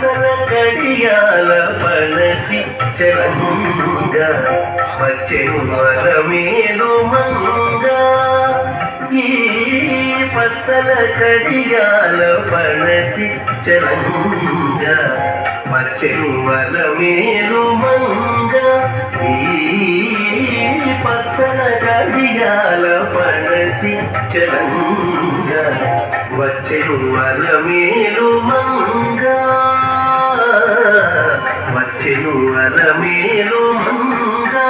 పచ్చల కడియాల పడతి చలంగా వచ్చెను వరమేలు మంగా ఈ పచ్చల కడియాల పడతి చలంగా వచ్చెను వరమేలు మంగా ఈ పచ్చల కడియాల పడతి చలంగా వచ్చెను వరమేలు మంగా వచ్చెను వరమేలు మంగా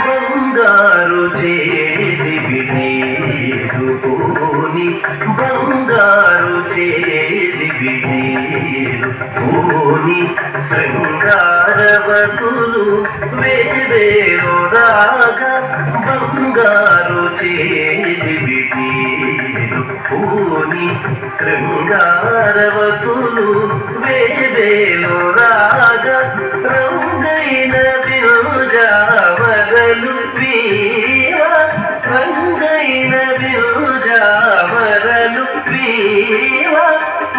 బంగారు చేది విడేరుకోని బంగారు చేది విడేరుకోని శృంగారవతులు వేవేరు రాగా బంగారు చేది విడేరుకోని శృంగారవతులు వేవేరు రాగా రంగైన బిరుజావరలు వీరా రంగైన బిరుజావరలు వీరా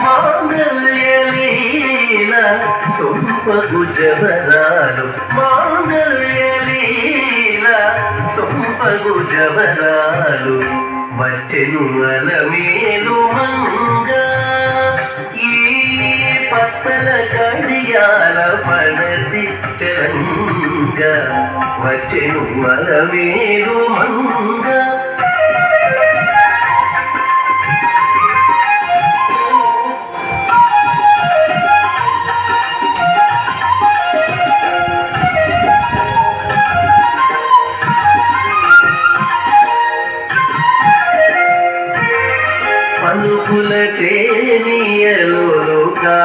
మాంగళ్యలీల సొంపగు జవరాలు మాంగళ్యలీల సొంపగు జవరాలు వచ్చెను అలమేలు మంగా ఈ పచ్చల కడియాల పడతి చలంగా వచ్చెను అలమేలు మంగా పలుకుల తేనియలుగా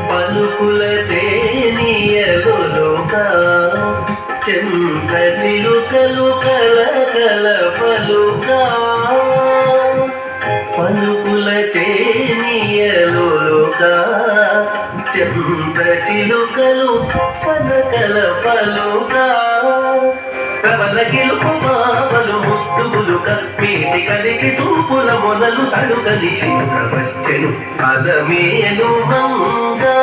పలుకుల తేనియలుగా చంద్ర చిలుకలు కలకల పలుగా పలుకుల తేనియలుగా చంద్ర చిలుకలు పలకల పలుగా కవల గెలుపు మావలు ముద్దులు కప్పేటి కలిగి చూపుల మొదలు తడుగని చిలుక వచ్చెను అలమేలు మంగా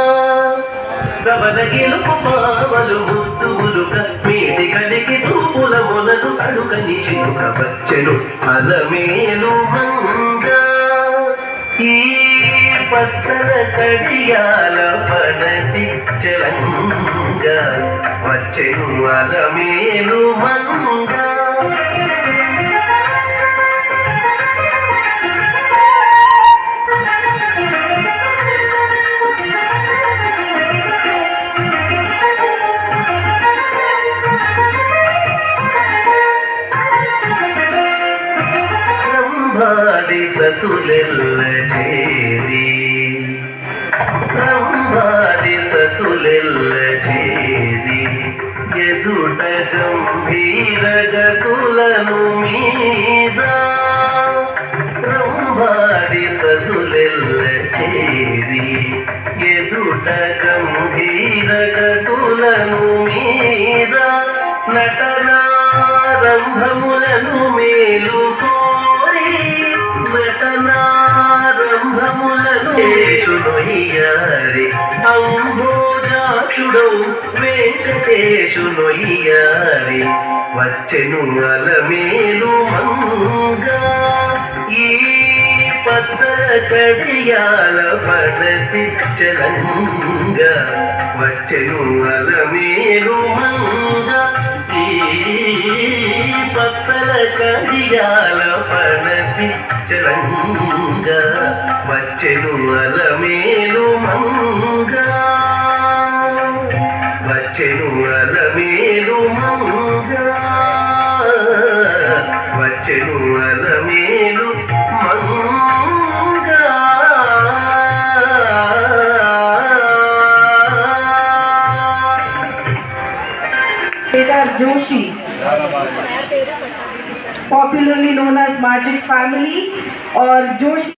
కవల గెలుపు మావలు ముద్దులు కప్పేటి కలిగి చూపుల మొదలు తడుగని చిలుక వచ్చెను అలమేలు మంగా ఈ పచ్చల కడియాల పడతి చలంగా వచ్చెను అలమేలు మంగా బ్రహ్మాది సతులెల్ల చేరి బ్రహ్మాది సతులెల్ల చేరి ఎదుట గంభీర గతులను మీద బ్రహ్మాది సతులెల్ల చేరి ఎదుట గంభీర గతులను మీద నటనారంభములను మేలుకోరి నటనారంభములను నొయ్యారి అంబోజాక్షుడౌ వెంకటేశు నొయ్యారి వచ్చెను అలమేలు మంగా ఈ పచ్చల కడియాల పడతి చలంగా వచ్చెను అలమేలు మంగా ఈ పచ్చల కడియాల పడతి చలంగా వచ్చెను అలమేలు మంగా వచ్చెను అలమేలు మంగా వచ్చెను Alamelu Manga Kedar Joshi, popularly known as Magic Family or Joshi.